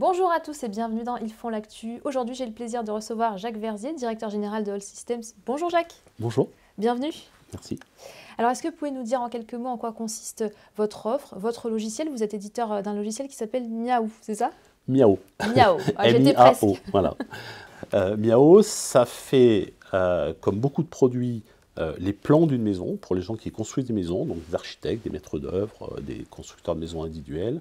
Bonjour à tous et bienvenue dans Ils font l'actu. Aujourd'hui, j'ai le plaisir de recevoir Jacques Verzier, directeur général de All Systems. Bonjour Jacques. Bonjour. Bienvenue. Merci. Alors, est-ce que vous pouvez nous dire en quelques mots en quoi consiste votre offre, votre logiciel? Vous êtes éditeur d'un logiciel qui s'appelle Miaou, c'est ça? Miao. Miaou, j'étais presque. Voilà. Miao, ça fait, comme beaucoup de produits, les plans d'une maison, pour les gens qui construisent des maisons, donc des architectes, des maîtres d'œuvre, des constructeurs de maisons individuelles.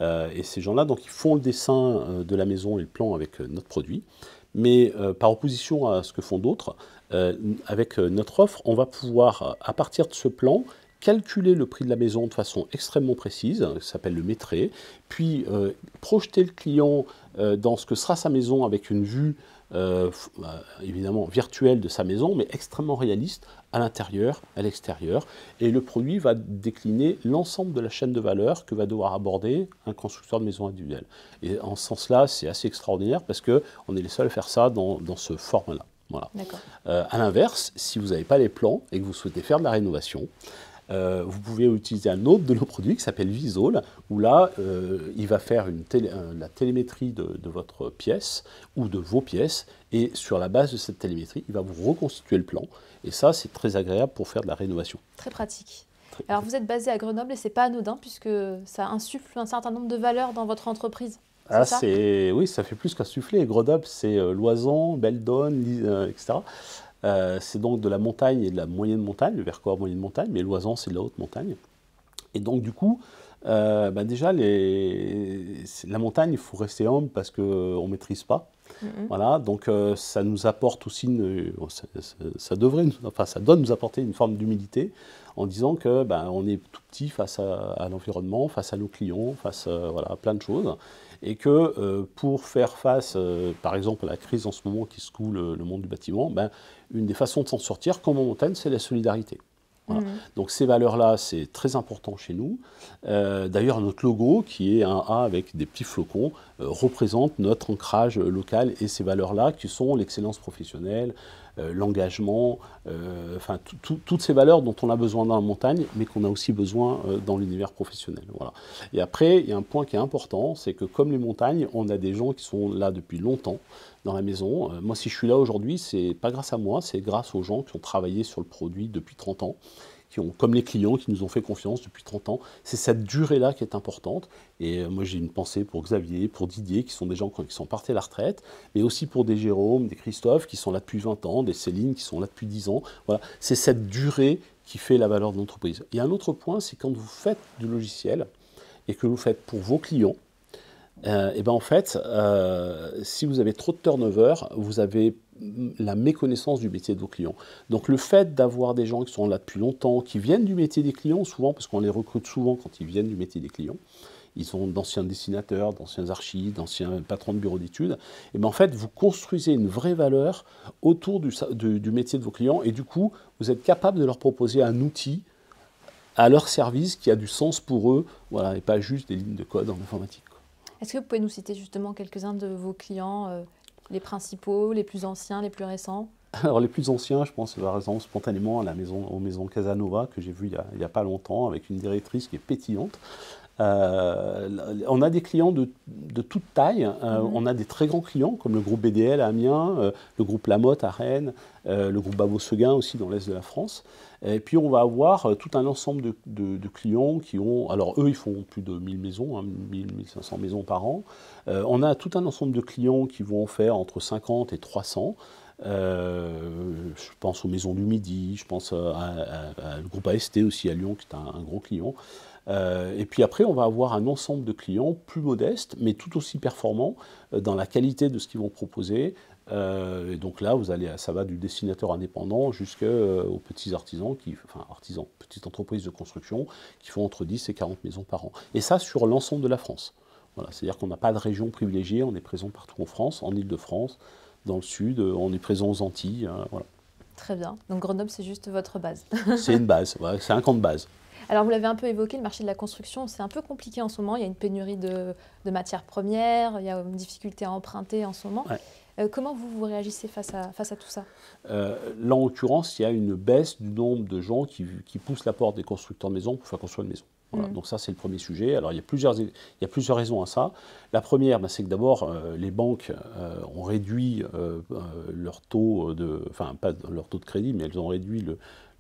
Et ces gens-là, donc, ils font le dessin de la maison et le plan avec notre produit. Mais par opposition à ce que font d'autres, avec notre offre, on va pouvoir, à partir de ce plan, calculer le prix de la maison de façon extrêmement précise, ça s'appelle le métré, puis projeter le client dans ce que sera sa maison avec une vue évidemment virtuelle de sa maison, mais extrêmement réaliste à l'intérieur, à l'extérieur. Et le produit va décliner l'ensemble de la chaîne de valeur que va devoir aborder un constructeur de maison individuelle. Et en ce sens-là, c'est assez extraordinaire parce qu'on est les seuls à faire ça dans ce format-là. Voilà. À l'inverse, si vous n'avez pas les plans et que vous souhaitez faire de la rénovation, vous pouvez utiliser un autre de nos produits qui s'appelle Visol, où là, il va faire la télémétrie de votre pièce ou de vos pièces, et sur la base de cette télémétrie, il va vous reconstituer le plan. Et ça, c'est très agréable pour faire de la rénovation. Très pratique. Alors, vous êtes basé à Grenoble et ce n'est pas anodin puisque ça insuffle un certain nombre de valeurs dans votre entreprise. Ah, oui, ça fait plus qu'insuffler. Grenoble, c'est Loisan, Beldonne, etc. C'est donc de la montagne et de la moyenne montagne, le Vercors moyenne montagne, mais l'Oisan c'est de la haute montagne. Et donc du coup, déjà la montagne, il faut rester humble parce qu'on ne maîtrise pas. Voilà, donc ça nous apporte aussi, ça doit nous apporter une forme d'humilité en disant que on est tout petit face à l'environnement, face à nos clients, face à plein de choses. Et que pour faire face, par exemple, à la crise en ce moment qui secoue le monde du bâtiment, une des façons de s'en sortir, comme en montagne, c'est la solidarité. Voilà. Donc ces valeurs-là, c'est très important chez nous. D'ailleurs, notre logo, qui est un A avec des petits flocons, représente notre ancrage local et ces valeurs-là qui sont l'excellence professionnelle, l'engagement, enfin toutes ces valeurs dont on a besoin dans la montagne, mais qu'on a aussi besoin dans l'univers professionnel. Voilà. Et après, il y a un point qui est important, c'est que comme les montagnes, on a des gens qui sont là depuis longtemps dans la maison. Moi, si je suis là aujourd'hui, c'est pas grâce à moi, c'est grâce aux gens qui ont travaillé sur le produit depuis 30 ans. Comme les clients qui nous ont fait confiance depuis 30 ans. C'est cette durée-là qui est importante. Et moi, j'ai une pensée pour Xavier, pour Didier, qui sont des gens qui sont partis à la retraite, mais aussi pour des Jérôme, des Christophe, qui sont là depuis 20 ans, des Céline, qui sont là depuis 10 ans. Voilà. C'est cette durée qui fait la valeur de l'entreprise. Il y a un autre point, c'est quand vous faites du logiciel et que vous le faites pour vos clients, et en fait, si vous avez trop de turnover, vous avez la méconnaissance du métier de vos clients. Donc le fait d'avoir des gens qui sont là depuis longtemps, qui viennent du métier des clients, souvent, parce qu'on les recrute souvent quand ils viennent du métier des clients, ils sont d'anciens dessinateurs, d'anciens archis, d'anciens patrons de bureaux d'études, et en fait, vous construisez une vraie valeur autour du métier de vos clients, et du coup, vous êtes capable de leur proposer un outil à leur service qui a du sens pour eux, voilà, et pas juste des lignes de code en informatique. Est-ce que vous pouvez nous citer justement quelques-uns de vos clients, les principaux, les plus anciens, les plus récents? Alors les plus anciens, je pense par exemple spontanément aux maisons Casanova, que j'ai vu il y a pas longtemps, avec une directrice qui est pétillante. On a des clients de toute taille. On a des très grands clients, comme le groupe BDL à Amiens, le groupe Lamotte à Rennes, le groupe Babot-Seguin aussi dans l'Est de la France. Et puis on va avoir tout un ensemble de clients qui ont... Alors eux, ils font plus de 1000 maisons, 1500 maisons par an. On a tout un ensemble de clients qui vont en faire entre 50 et 300. Je pense aux Maisons du Midi, je pense le groupe AST aussi à Lyon, qui est un gros client. Et puis après, on va avoir un ensemble de clients plus modestes, mais tout aussi performants dans la qualité de ce qu'ils vont proposer. Et donc là, ça va du dessinateur indépendant jusqu'aux petits artisans, petites entreprises de construction qui font entre 10 et 40 maisons par an. Et ça sur l'ensemble de la France. Voilà, c'est-à-dire qu'on n'a pas de région privilégiée, on est présent partout en France, en Île-de-France, dans le sud, on est présent aux Antilles. Voilà. Très bien. Donc Grenoble, c'est juste votre base. C'est une base, voilà, c'est un camp de base. Alors, vous l'avez un peu évoqué, le marché de la construction, c'est un peu compliqué en ce moment. Il y a une pénurie de matières premières, il y a une difficulté à emprunter en ce moment. Ouais. Comment vous réagissez face à tout ça? Là, en l'occurrence, il y a une baisse du nombre de gens qui poussent la porte des constructeurs de maisons pour faire construire une maison. Voilà, donc ça, c'est le premier sujet. Alors, il y a plusieurs raisons à ça. La première, c'est que d'abord, les banques ont réduit leur taux enfin, pas leur taux de crédit, mais elles ont réduit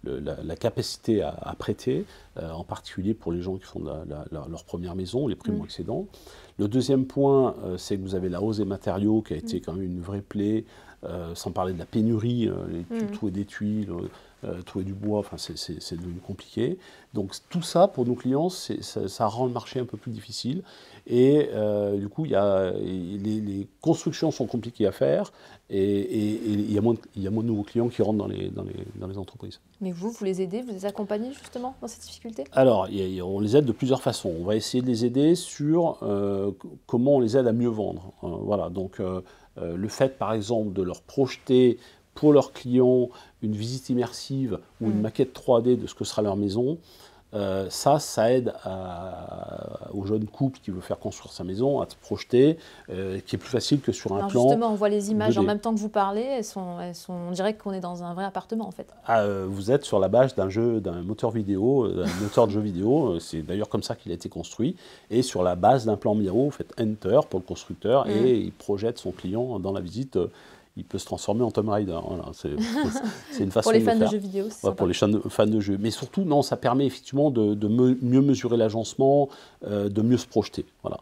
la capacité à prêter, en particulier pour les gens qui font leur première maison, les primo-accédants. Le deuxième point, c'est que vous avez la hausse des matériaux qui a été quand même une vraie plaie, sans parler de la pénurie, trouver des tuiles, trouver du bois, enfin c'est devenu compliqué. Donc tout ça, pour nos clients, ça rend le marché un peu plus difficile. Et du coup, les constructions sont compliquées à faire et il y a moins de nouveaux clients qui rentrent dans les entreprises. Mais vous les aidez, vous les accompagnez justement dans cette difficulté? Alors, on les aide de plusieurs façons. On va essayer de les aider sur comment on les aide à mieux vendre. Voilà, donc le fait, par exemple, de leur projeter pour leurs clients une visite immersive ou une maquette 3D de ce que sera leur maison, ça aide au jeune couple qui veut faire construire sa maison à se projeter, qui est plus facile que sur un Alors plan. Justement, on voit les images 2D. en même temps que vous parlez, on dirait qu'on est dans un vrai appartement en fait. Vous êtes sur la base d'un moteur vidéo, d'un moteur de jeu vidéo, c'est d'ailleurs comme ça qu'il a été construit, et sur la base d'un plan Miro, vous faites Enter pour le constructeur, et il projette son client dans la visite. Il peut se transformer en Tomb Raider. Voilà, c'est une façon de le faire. Pour les fans de jeux vidéo, c'est sympa. Pour les fans de jeux. Mais surtout, non, ça permet effectivement de mieux mesurer l'agencement, de mieux se projeter. Voilà.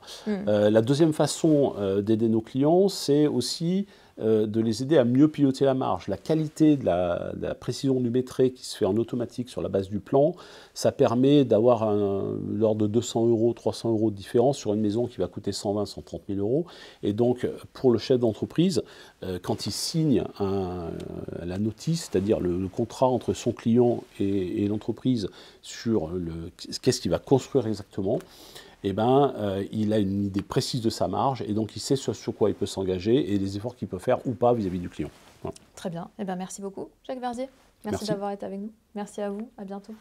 La deuxième façon d'aider nos clients, c'est aussi de les aider à mieux piloter la marge. La qualité de la précision du métré qui se fait en automatique sur la base du plan, ça permet d'avoir l'ordre de 200 €, 300 € de différence sur une maison qui va coûter 120 000, 130 000 €. Et donc, pour le chef d'entreprise, quand il signe la notice, c'est-à-dire le contrat entre son client et l'entreprise sur qu'est-ce qu'il va construire exactement, il a une idée précise de sa marge et donc il sait sur quoi il peut s'engager et les efforts qu'il peut faire ou pas vis-à-vis du client. Voilà. Très bien. Merci beaucoup, Jacques Verzier. Merci d'avoir été avec nous. Merci à vous. À bientôt.